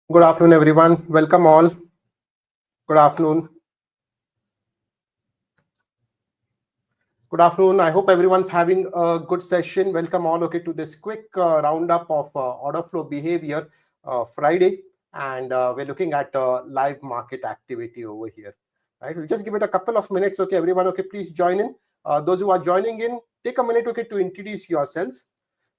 Good afternoon, everyone. Welcome all. Good afternoon. Good afternoon. I hope everyone's having a good session. Welcome all, to this quick roundup of order flow behavior Friday, and we're looking at live market activity over here. Right. We'll just give it a couple of minutes. Okay, everyone. Okay, please join in. Those who are joining in, take a minute. Okay, to introduce yourselves.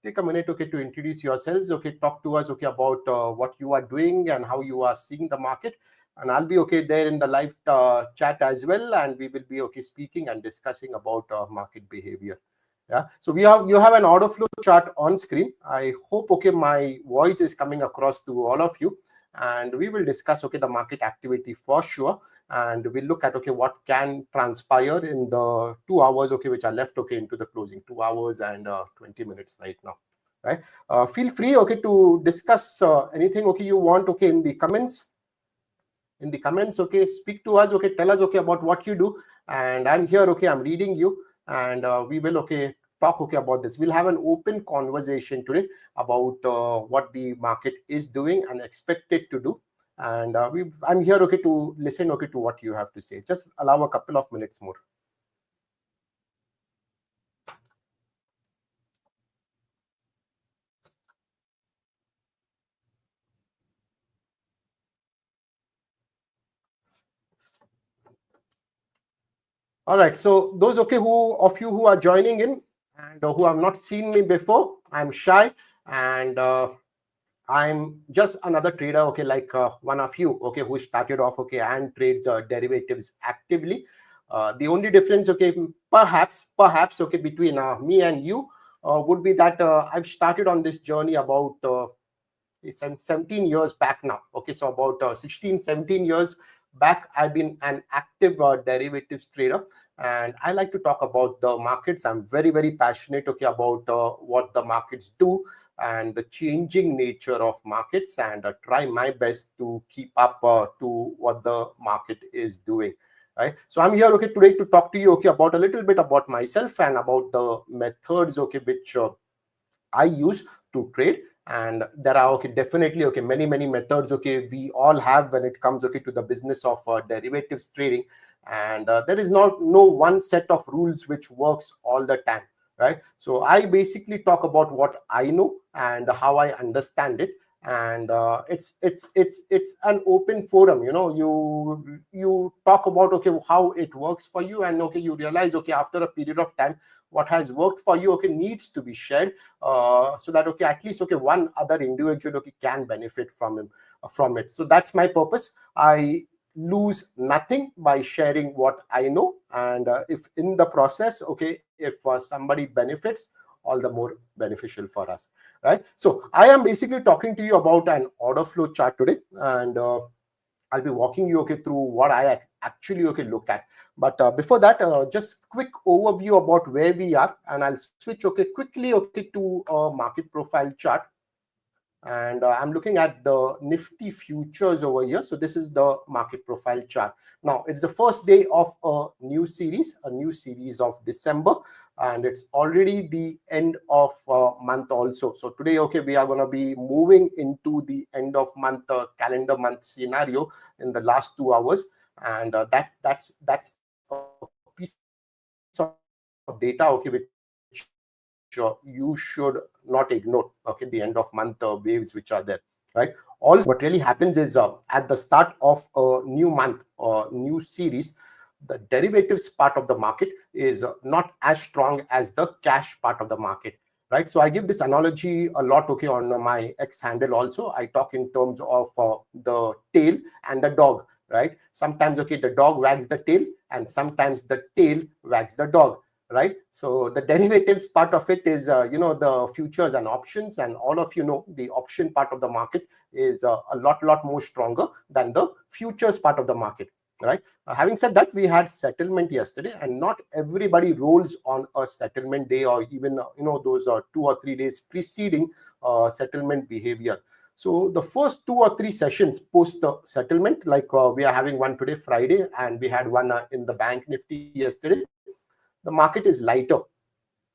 Take a minute. Okay, to introduce yourselves. Okay, talk to us. Okay, about what you are doing and how you are seeing the market, and I'll be there in the live chat as well, and we will be speaking and discussing about market behavior. Yeah, so you have an order flow chart on screen. I hope my voice is coming across to all of you, and we will discuss the market activity for sure, and we'll look at what can transpire in the 2 hours which are left into the closing. 2 hours and 20 minutes right now, right? Feel free to discuss anything you want in the comments. Speak to us. Tell us about what you do, and I'm here. I'm reading you, and we will talk about this. We'll have an open conversation today about what the market is doing and expect it to do, and I'm here to listen to what you have to say. Just allow a couple of minutes more. All right, so those who are joining in and who have not seen me before, I'm Shy, and I'm just another trader, like one of you, who started off, and trades derivatives actively. The only difference, perhaps, between me and you would be that I've started on this journey about 17 years back now. So about 16, 17 years back, I've been an active derivatives trader, and I like to talk about the markets. I'm very, very passionate, about what the markets do and the changing nature of markets, and try my best to keep up to what the market is doing. Right. So I'm here, today to talk to you, about a little bit about myself and about the methods, which I use to trade. And there are definitely many methods we all have when it comes to the business of derivatives trading, and there is no one set of rules which works all the time, right? So I basically talk about what I know and how I understand it, and it's an open forum. You talk about how it works for you, and you realize after a period of time what has worked for you needs to be shared, so that at least one other individual can benefit from it. So that's my purpose. I lose nothing by sharing what I know, and if in the process if somebody benefits, all the more beneficial for us, right? So I am basically talking to you about an order flow chart today, and I'll be walking you through what I actually look at. But before that, just quick overview about where we are, and I'll switch quickly to a market profile chart. And I'm looking at the Nifty futures over here. So this is the market profile chart. Now it's the first day of a new series of December, and it's already the end of month also. So today, we are going to be moving into the end of month calendar month scenario in the last 2 hours, and that's a piece of data which you should not ignore, the end of month waves which are there, right? Also, what really happens is at the start of a new month or new series, the derivatives part of the market is not as strong as the cash part of the market, right? So I give this analogy a lot on my X handle also. I talk in terms of the tail and the dog, right? Sometimes the dog wags the tail, and sometimes the tail wags the dog, right? So the derivatives part of it is the futures and options, and all of the option part of the market is a lot more stronger than the futures part of the market, right? Having said that, we had settlement yesterday, and not everybody rolls on a settlement day or even those 2 or 3 days preceding settlement behavior. So the first 2 or 3 sessions post the settlement, like we are having one today, Friday, and we had one in the bank Nifty yesterday, the market is lighter.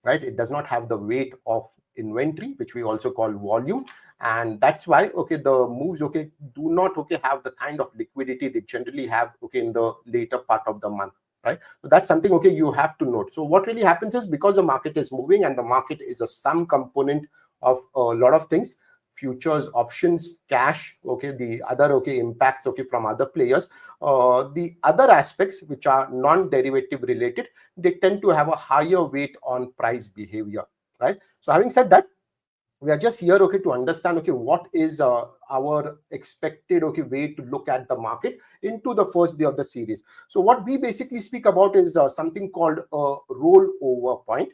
right? It does not have the weight of inventory, which we also call volume, and that's why the moves do not have the kind of liquidity they generally have in the later part of the month, right? So that's something you have to note. So what really happens is, because the market is moving and the market is a sum component of a lot of things, futures, options, cash, the other impacts from other players, the other aspects which are non-derivative related, they tend to have a higher weight on price behavior, right? So having said that, we are just here to understand what is our expected way to look at the market into the first day of the series. So what we basically speak about is something called a rollover point,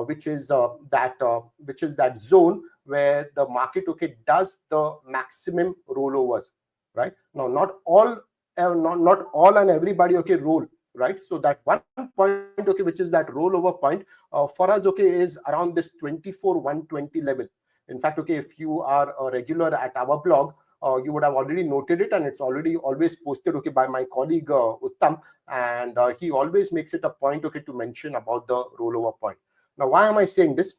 which is that zone where the market does the maximum rollovers, right? Now not all and everybody roll, right? So that one point which is that rollover point for us is around this 24,120 level. In fact, if you are a regular at our blog, you would have already noted it, and it's already always posted by my colleague Uttam, and he always makes it a point to mention about the rollover point. Now, why am I saying this?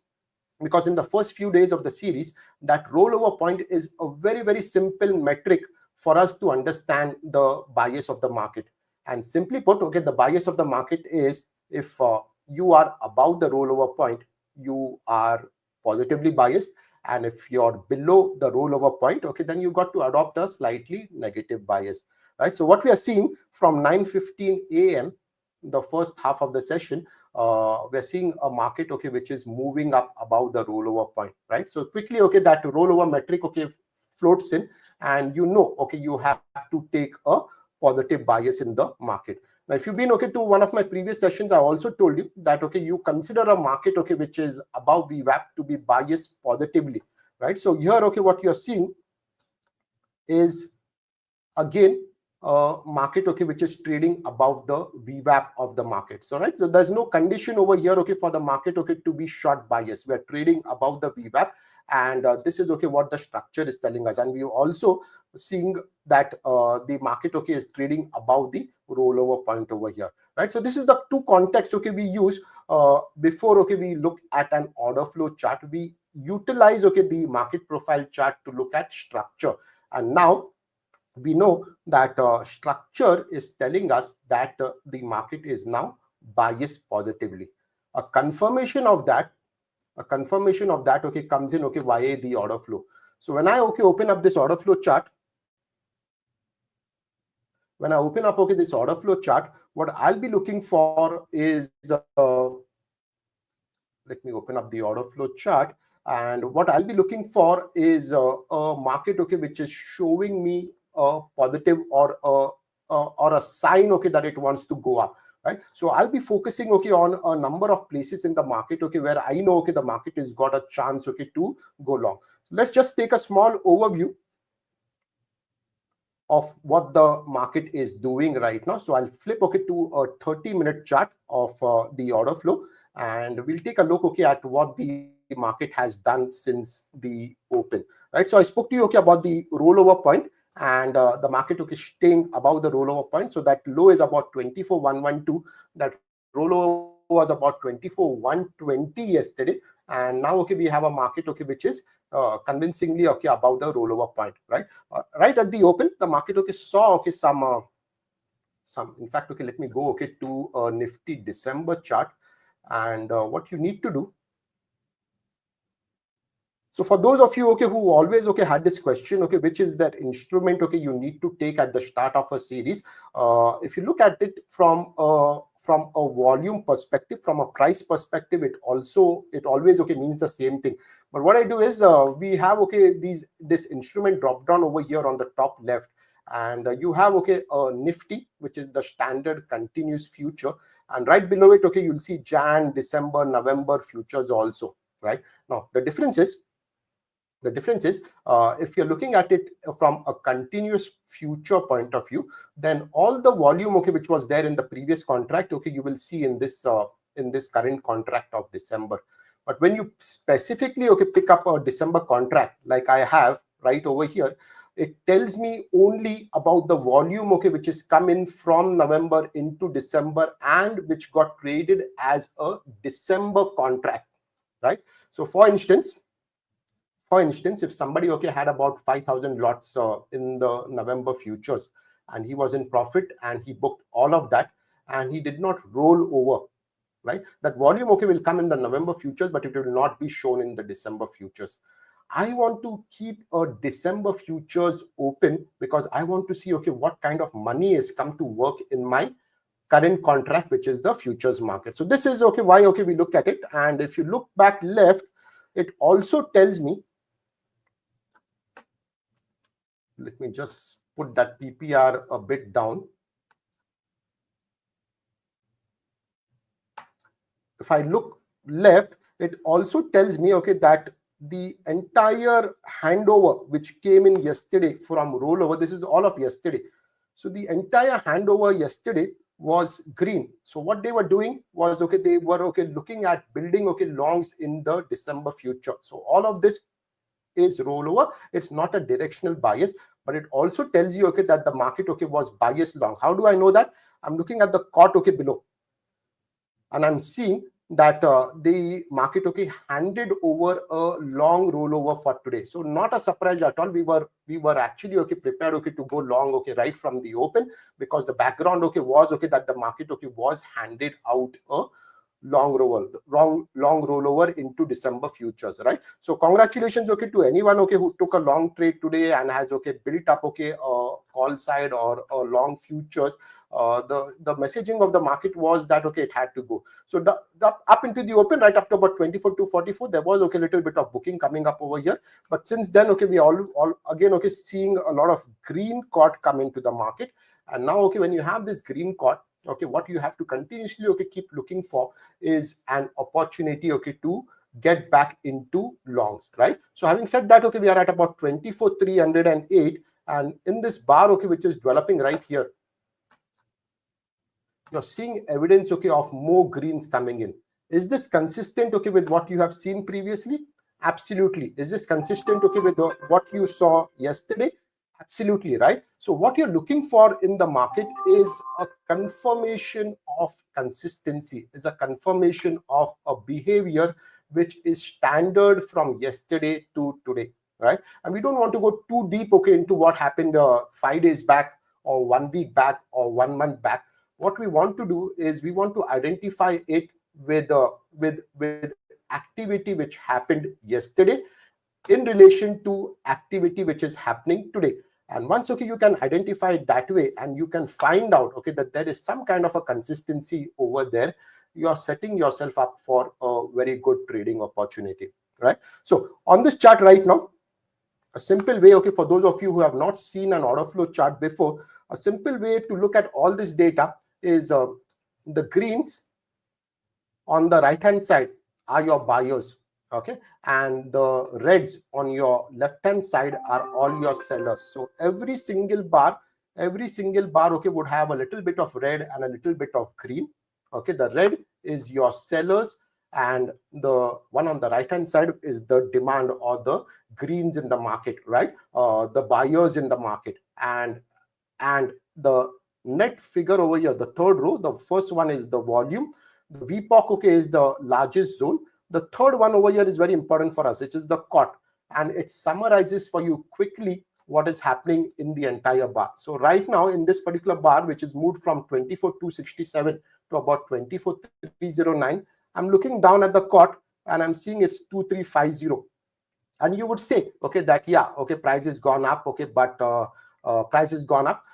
Because in the first few days of the series, that rollover point is a very, very simple metric for us to understand the bias of the market. And simply put, the bias of the market is, if you are above the rollover point, you are positively biased, and if you're below the rollover point, then you got to adopt a slightly negative bias, right? So what we are seeing from 9:15 a.m., the first half of the session, we're seeing a market which is moving up above the rollover point, right? So quickly that rollover metric floats in, and you have to take a positive bias in the market. Now, if you've been to one of my previous sessions, I also told you that you consider a market which is above VWAP to be biased positively, right? So here what you're seeing is, again, market which is trading above the VWAP of the market. So right, so there's no condition over here for the market to be short bias. We are trading above the VWAP, and this is what the structure is telling us. And we also seeing that the market is trading above the rollover point over here, right? So this is the two contexts we use before we look at an order flow chart. We utilize the market profile chart to look at structure, and now we know that structure is telling us that the market is now biased positively. A confirmation of that comes in via the order flow. So when I open up this order flow chart, this order flow chart, what I'll be looking for is let me open up the order flow chart, and what I'll be looking for is a market which is showing me a positive or a sign that it wants to go up, right? So I'll be focusing on a number of places in the market where I know the market has got a chance to go long. So let's just take a small overview of what the market is doing right now. So I'll flip to a 30-minute chart of the order flow, and we'll take a look at what the market has done since the open, right? So I spoke to you about the rollover point, and the market is staying above the rollover point. So that low is about 24,112. That rollover was about 24,120 yesterday, and now we have a market which is convincingly above the rollover point, right? Right at the open, the market saw some. In fact, let me go to a Nifty December chart, and what you need to do. So for those of you who always had this question, which is that instrument you need to take at the start of a series, if you look at it from a volume perspective, from a price perspective, it always means the same thing. But what I do is we have this instrument drop down over here on the top left, and you have a Nifty, which is the standard continuous future, and right below it you'll see Jan, December, November futures also, right? Now the difference is, if you're looking at it from a continuous future point of view, then all the volume which was there in the previous contract you will see in this current contract of December. But when you specifically pick up a December contract like I have right over here, it tells me only about the volume, okay, which is coming from November into December and which got traded as a December contract, right? So for instance, if somebody, okay, had about 5,000 lots in the November futures, and he was in profit and he booked all of that and he did not roll over, right? That volume, okay, will come in the November futures, but it will not be shown in the December futures. I want to keep a December futures open because I want to see, okay, what kind of money has come to work in my current contract, which is the futures market. So this is, okay, why, okay, we look at it. And if you look back left, it also tells me, let me just put that PPR a bit down. If I look left, it also tells me, okay, that the entire handover which came in yesterday from rollover, this is all of yesterday. So the entire handover yesterday was green. So what they were doing was, okay, they were, okay, looking at building, okay, longs in the December future. So all of this is rollover. It's not a directional bias, but it also tells you, okay, that the market, okay, was biased long. How do I know that? I'm looking at the COT, okay, below, and I'm seeing that the market, okay, handed over a long rollover for today. So not a surprise at all. We were actually, okay, prepared, okay, to go long, okay, right from the open, because the background, okay, was, okay, that the market, okay, was handed out a long rollover into December futures, right? So congratulations, okay, to anyone, okay, who took a long trade today and has, okay, built up, okay, a call side or a long futures. The messaging of the market was that, okay, it had to go. So up into the open, right up to about 24,244, there was, okay, a little bit of booking coming up over here. But since then, okay, we all again, okay, seeing a lot of green COT come into the market. And now, okay, when you have this green COT, okay, what you have to continuously, okay, keep looking for is an opportunity, okay, to get back into longs, right? So having said that, okay, we are at about 24,308, and in this bar, okay, which is developing right here, you're seeing evidence, okay, of more greens coming in. Is this consistent, okay, with what you have seen previously? Absolutely. Is this consistent, okay, with what you saw yesterday? Absolutely, right? So what you're looking for in the market is a confirmation of consistency, is a confirmation of a behavior which is standard from yesterday to today, right? And we don't want to go too deep, okay, into what happened 5 days back or 1 week back or 1 month back. What we want to do is we want to identify it with activity which happened yesterday in relation to activity which is happening today. And once, okay, you can identify it that way and you can find out, okay, that there is some kind of a consistency over there, you are setting yourself up for a very good trading opportunity, right? So on this chart right now, a simple way, okay, for those of you who have not seen an order flow chart before, a simple way to look at all this data is the greens on the right hand side are your buyers, okay, and the reds on your left hand side are all your sellers. So every single bar, okay, would have a little bit of red and a little bit of green. Okay, the red is your sellers and the one on the right hand side is the demand or the greens in the market, right? The buyers in the market. And the net figure over here, the third row, the first one is the volume. The VPOC, okay, is the largest zone. The third one over here is very important for us. It is the COT, and it summarizes for you quickly what is happening in the entire bar. So right now in this particular bar, which is moved from 24,267 to about 24,309, I'm looking down at the COT and I'm seeing it's 2350. And you would say, okay, that yeah, okay, price has gone up, okay, but price has gone up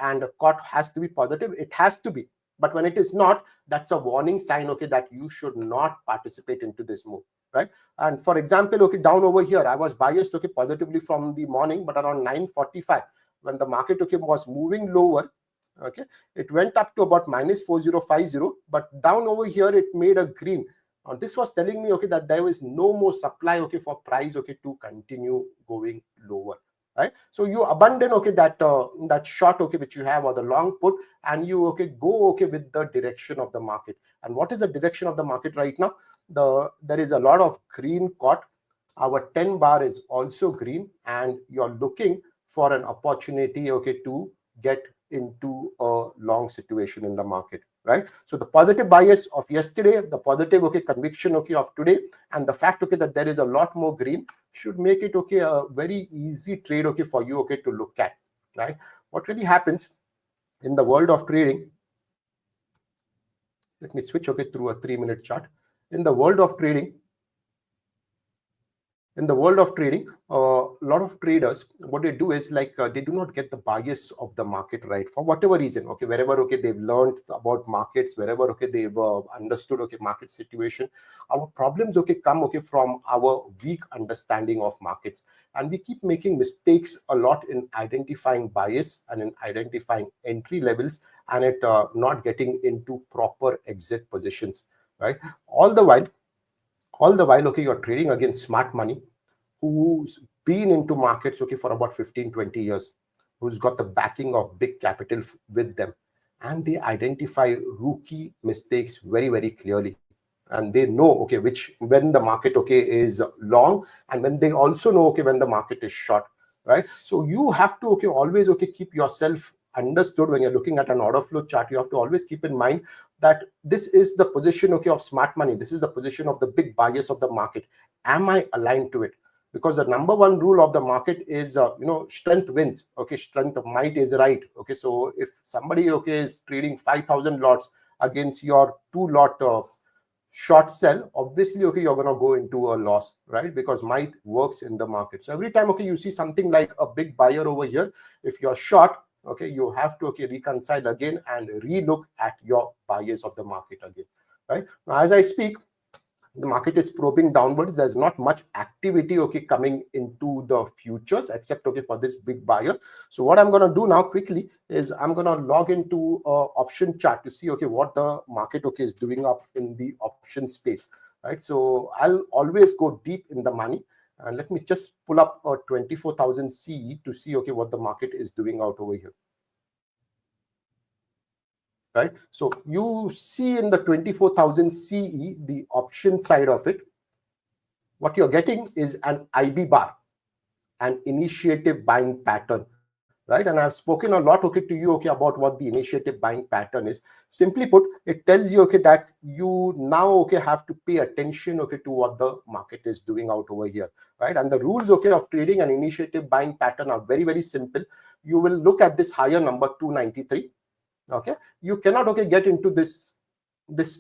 and COT has to be positive. It has to be. But when it is not, that's a warning sign, okay, that you should not participate into this move, right? And for example, okay, down over here, I was biased, okay, positively from the morning, but around 9:45, when the market, okay, was moving lower, okay, it went up to about minus 4050, but down over here, it made a green. Now, this was telling me, okay, that there is no more supply, okay, for price, okay, to continue going lower. Right, so you abandon, okay, that short, okay, which you have, or the long put, and you, okay, go, okay, with the direction of the market. And what is the direction of the market right now? There is a lot of green COT. Our 10 bar is also green, and you're looking for an opportunity, okay, to get into a long situation in the market, right? So the positive bias of yesterday, the positive, okay, conviction, okay, of today, and the fact, okay, that there is a lot more green should make it, okay, a very easy trade, okay, for you, okay, to look at, right? What really happens in the world of trading, let me switch, okay, through a 3-minute chart. In the world of trading, a lot of traders, what they do is like they do not get the bias of the market right for whatever reason. Okay, wherever, okay, they've learned about markets, wherever, okay, they've understood, okay, market situation. Our problems, okay, come, okay, from our weak understanding of markets, and we keep making mistakes a lot in identifying bias and in identifying entry levels, and it not getting into proper exit positions, right? All the while, okay, you're trading against smart money, who's been into markets, okay, for about 15-20 years, who's got the backing of big capital with them, and they identify rookie mistakes very, very clearly, and they know, okay, which, when the market, okay, is long, and when they also know, okay, when the market is short, right? So you have to, okay, always, okay, keep yourself understood when you're looking at an order flow chart. You have to always keep in mind that this is the position, okay, of smart money. This is the position of the big bias of the market. Am I aligned to it? Because the number one rule of the market is strength wins. Okay, strength of might is right. Okay, so if somebody, okay, is trading 5,000 lots against your 2 lot short sell, obviously, okay, you're going to go into a loss, right? Because might works in the market. So every time, okay, you see something like a big buyer over here, if you're short, okay, you have to, okay, reconcile again and relook at your bias of the market again, right? Now, as I speak, the market is probing downwards. There's not much activity, okay, coming into the futures, except, okay, for this big buyer. So what I'm going to do now quickly is I'm going to log into a option chart to see, okay, what the market, okay, is doing up in the option space, right? So I'll always go deep in the money, and let me just pull up a 24,000 CE to see, okay, what the market is doing out over here, right? So you see in the 24,000 CE, the option side of it, what you're getting is an IB bar, an initiative buying pattern, right? And I've spoken a lot, okay, to you, okay, about what the initiative buying pattern is. Simply put, it tells you, okay, that you now, okay, have to pay attention, okay, to what the market is doing out over here, right? And the rules, okay, of trading an initiative buying pattern are very, very simple. You will look at this higher number 293. Okay, you cannot, okay, get into this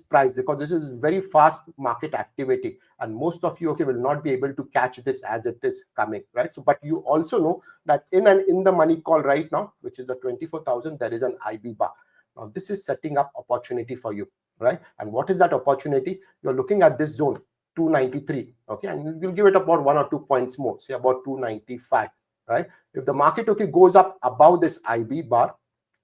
price because this is very fast market activity, and most of you, okay, will not be able to catch this as it is coming, right? So but you also know that in the money call right now, which is the 24,000, there is an IB bar. Now this is setting up opportunity for you, right? And what is that opportunity? You're looking at this zone 293, okay, and we'll give it about 1 or 2 points more, say about 295, right? If the market, okay, goes up above this IB bar,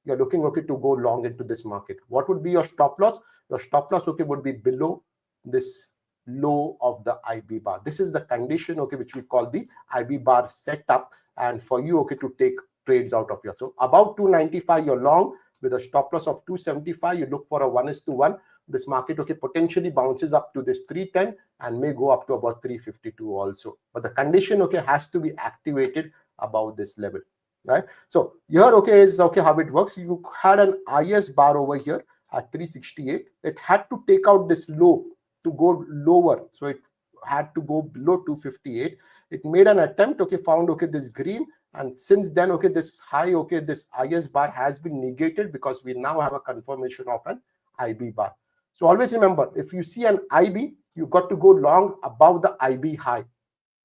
you're looking, okay, to go long into this market. What would be your stop loss? Your stop loss, okay, would be below this low of the IB bar. This is the condition, okay, which we call the IB bar setup, and for you, okay, to take trades out of here. So about 295, you're long with a stop loss of 275. You look for a 1:1. This market, okay, potentially bounces up to this 310 and may go up to about 352 also. But the condition, okay, has to be activated above this level, right? So here, okay, is, okay, how it works. You had an IS bar over here at 368. It had to take out this low to go lower, so it had to go below 258. It made an attempt, okay, found, okay, this green, and since then, okay, this high, okay, this IS bar has been negated because we now have a confirmation of an IB bar. So always remember, if you see an IB, you got to go long above the IB high,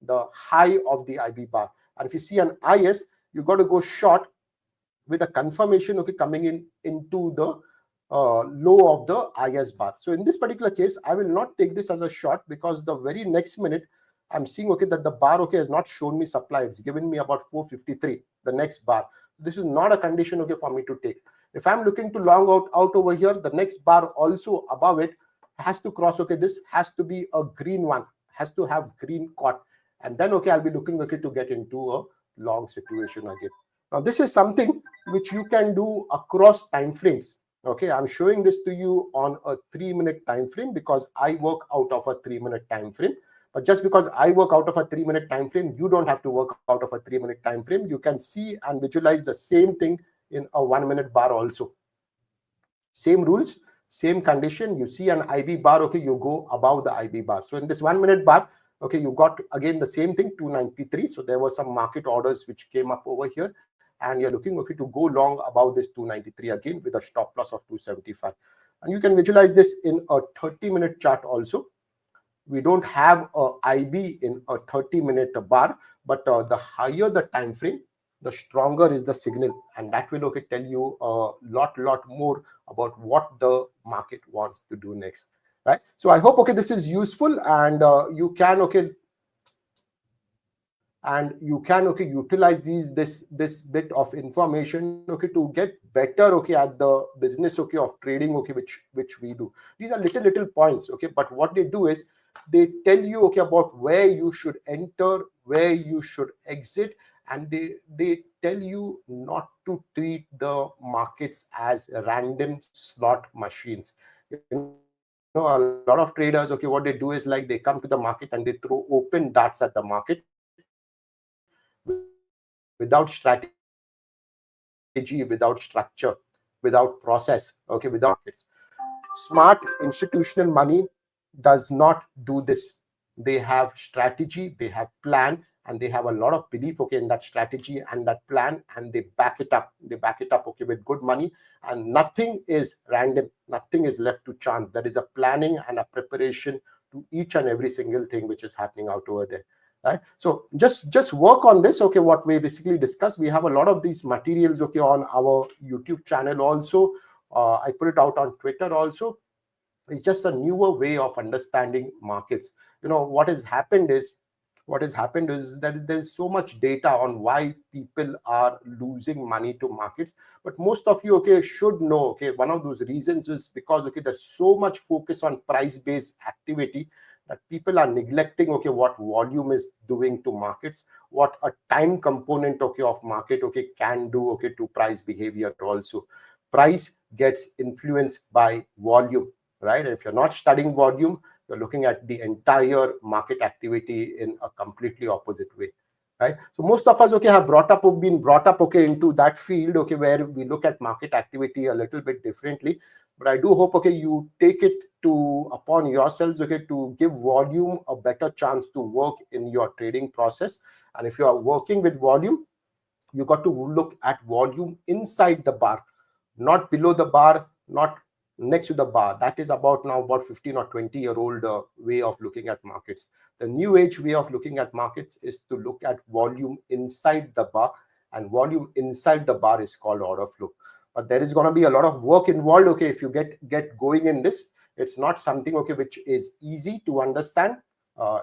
the high of the IB bar. And if you see an IS, you got to go short with a confirmation, okay, coming into the low of the IS bar. So in this particular case, I will not take this as a short because the very next minute I'm seeing, okay, that the bar, okay, has not shown me supply. It's given me about 453, the next bar. This is not a condition, okay, for me to take. If I'm looking to long out over here, the next bar also above it has to cross, okay, this has to be a green one, has to have green caught, and then, okay, I'll be looking, okay, to get into a long situation again. Now this is something which you can do across time frames. Okay, I'm showing this to you on a 3-minute time frame because I work out of a 3-minute time frame. But just because I work out of a 3-minute time frame, you don't have to work out of a 3-minute time frame. You can see and visualize the same thing in a 1-minute bar also. Same rules, same condition. You see an IB bar, okay, you go above the IB bar. So in this 1-minute bar, okay, you got again the same thing, 293. So there were some market orders which came up over here, and you're looking, okay, to go long above this 293 again with a stop loss of 275. And you can visualize this in a 30-minute chart also. We don't have a IB in a 30-minute bar, but the higher the time frame, the stronger is the signal, and that will, okay, tell you a lot more about what the market wants to do next, right? So I hope, okay, this is useful, and you can, okay, utilize this bit of information, okay, to get better, okay, at the business, okay, of trading, okay, which we do. These are little points, okay, but what they do is they tell you, okay, about where you should enter, where you should exit, and they tell you not to treat the markets as random slot machines. A lot of traders, okay, what they do is like they come to the market and they throw open darts at the market without strategy, without structure, without process, okay, without planning for the markets. Smart institutional money does not do this. They have strategy, they have plan, and they have a lot of belief, okay, in that strategy and that plan, and they back it up. They back it up, okay, with good money, and nothing is random. Nothing is left to chance. There is a planning and a preparation to each and every single thing which is happening out over there, right? So just work on this, okay. What we basically discuss, we have a lot of these materials, okay, on our YouTube channel also. I put it out on Twitter also. It's just a newer way of understanding markets. What has happened is that there's so much data on why people are losing money to markets. But most of you, okay, should know, okay, one of those reasons is because, okay, there's so much focus on price based activity that people are neglecting, okay, what volume is doing to markets, what a time component, okay, of market, okay, can do, okay, to price behavior also. Price gets influenced by volume, right? And if you're not studying volume, you're looking at the entire market activity in a completely opposite way, right? So most of us, okay, have been brought up, okay, into that field, okay, where we look at market activity a little bit differently. But I do hope, okay, you take it upon yourselves, okay, to give volume a better chance to work in your trading process. And if you are working with volume, you got to look at volume inside the bar, not below the bar, not next to the bar. That is about 15 or 20-year-old way of looking at markets. The new age way of looking at markets is to look at volume inside the bar, and volume inside the bar is called order flow. But there is going to be a lot of work involved, okay, if you get going in this. It's not something, okay, which is easy to understand.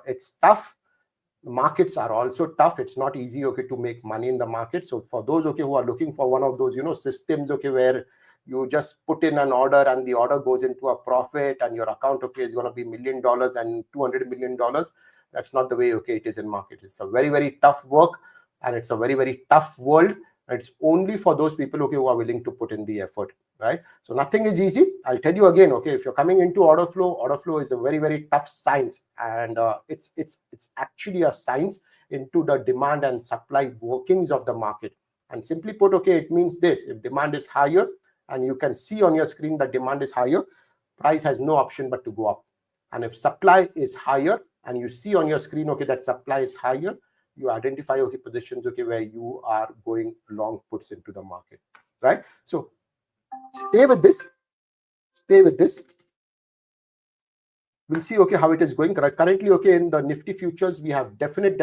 It's tough. The markets are also tough. It's not easy, okay, to make money in the market. So for those, okay, who are looking for one of those, systems, okay, where you just put in an order and the order goes into a profit and your account, okay, is going to be $1 million and $200 million. That's not the way, okay, it is in market. It's a very tough work, and it's a very tough world. It's only for those people, okay, who are willing to put in the effort, right? So nothing is easy. I'll tell you again, okay, if you're coming into order flow is a very tough science, and it's actually a science into the demand and supply workings of the market. And simply put, okay, it means this: if demand is higher, and you can see on your screen that demand is higher, price has no option but to go up. And if supply is higher, and you see on your screen, okay, that supply is higher, you identify, okay, positions, okay, where you are going long puts into the market, right? So stay with this. We'll see, okay, how it is going. Currently, okay, in the Nifty futures, we have definite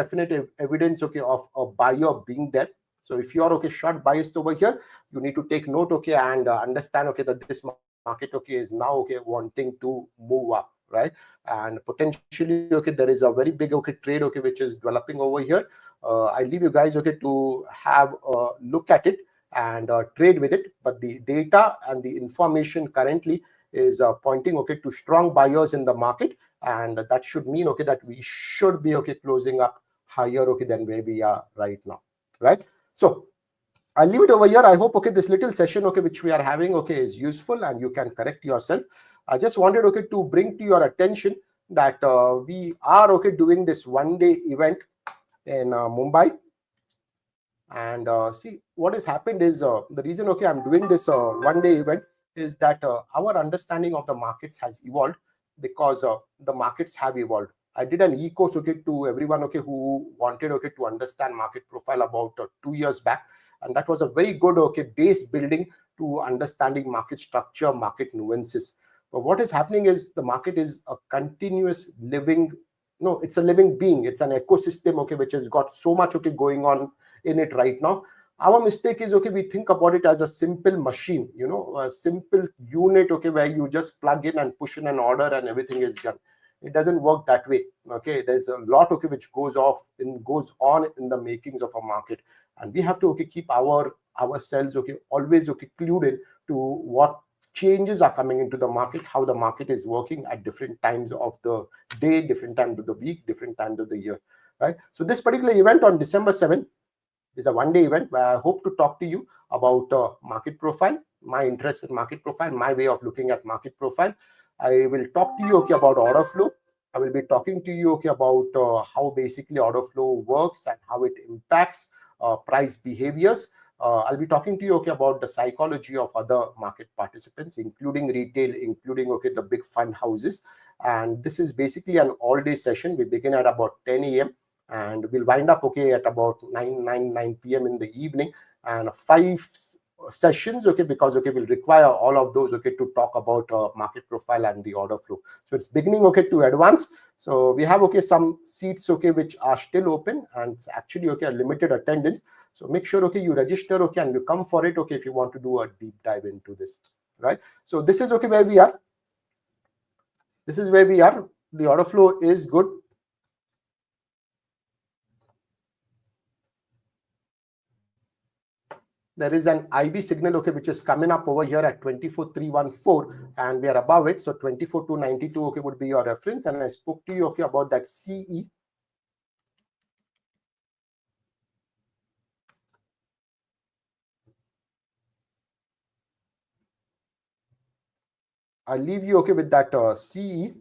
evidence, okay, of a buyer being there. So if you are, okay, short biased over here, you need to take note, okay, and understand, okay, that this market, okay, is now, okay, wanting to move up, right? And potentially, okay, there is a very big, okay, trade, okay, which is developing over here. I leave you guys, okay, to have a look at it and trade with it. But the data and the information currently is pointing, okay, to strong buyers in the market, and that should mean, okay, that we should be, okay, closing up higher, okay, than where we are right now, right? So I'll leave it over here. I hope, okay, this little session, okay, which we are having, okay, is useful and you can correct yourself. I just wanted, okay, to bring to your attention that we are doing this one-day event in Mumbai. And see, what has happened is the reason I'm doing this one-day event is that our understanding of the markets has evolved, because the markets have evolved. I did an e-course to everyone who wanted to understand market profile about 2 years back, and that was a very good base building to understanding market structure, market nuances. But what is happening is the market is a continuous living, no, it's a living being. It's an ecosystem which has got so much going on in it right now. Our mistake is we think about it as a simple machine, a simple unit where you just plug in and push in an order and everything is done. It doesn't work that way. There's a lot which goes on in the makings of a market, and we have to keep ourselves always clued in to what changes are coming into the market, how the market is working at different times of the day, different times of the week, different times of the year, right? So this particular event on December 7th is a one-day event where I hope to talk to you about market profile, my interest in market profile, my way of looking at market profile. I will talk to you about order flow. I will be talking to you about how basically order flow works and how it impacts price behaviors. I'll be talking to you about the psychology of other market participants, including retail, including the big fund houses. And this is basically an all-day session. We begin at about 10 a.m. and we'll wind up at about 9 p.m. in the evening, and 5 sessions because we'll require all of those to talk about market profile and the order flow. So it's beginning to advance. So we have some seats which are still open, and it's actually a limited attendance. So make sure you register and you come for it if you want to do a deep dive into this, right? So this is where we are. This is where we are. The order flow is good. There is an IB signal which is coming up over here at 24,314, and we are above it. So 24,292 would be your reference. And I spoke to you about that CE. I'll leave you with that CE,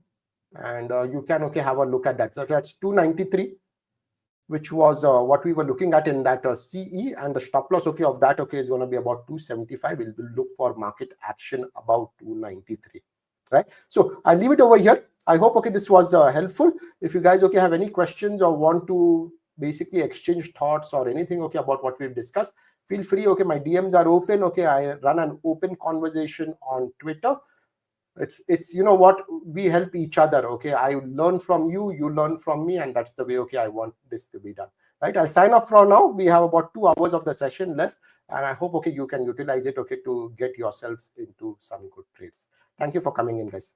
and you can have a look at that. So that's 293, which was what we were looking at in that CE, and the stop loss of that is going to be about 275. We'll look for market action about 293, right? So I'll leave it over here. I hope this was helpful. If you guys have any questions or want to basically exchange thoughts or anything about what we've discussed, feel free. My DMs are open. I run an open conversation on Twitter. It's what, we help each other. I learn from you, you learn from me, and that's the way I want this to be done, right? I'll sign off for now. We have about 2 hours of the session left, and I hope you can utilize it to get yourselves into some good trades. Thank you for coming in, guys.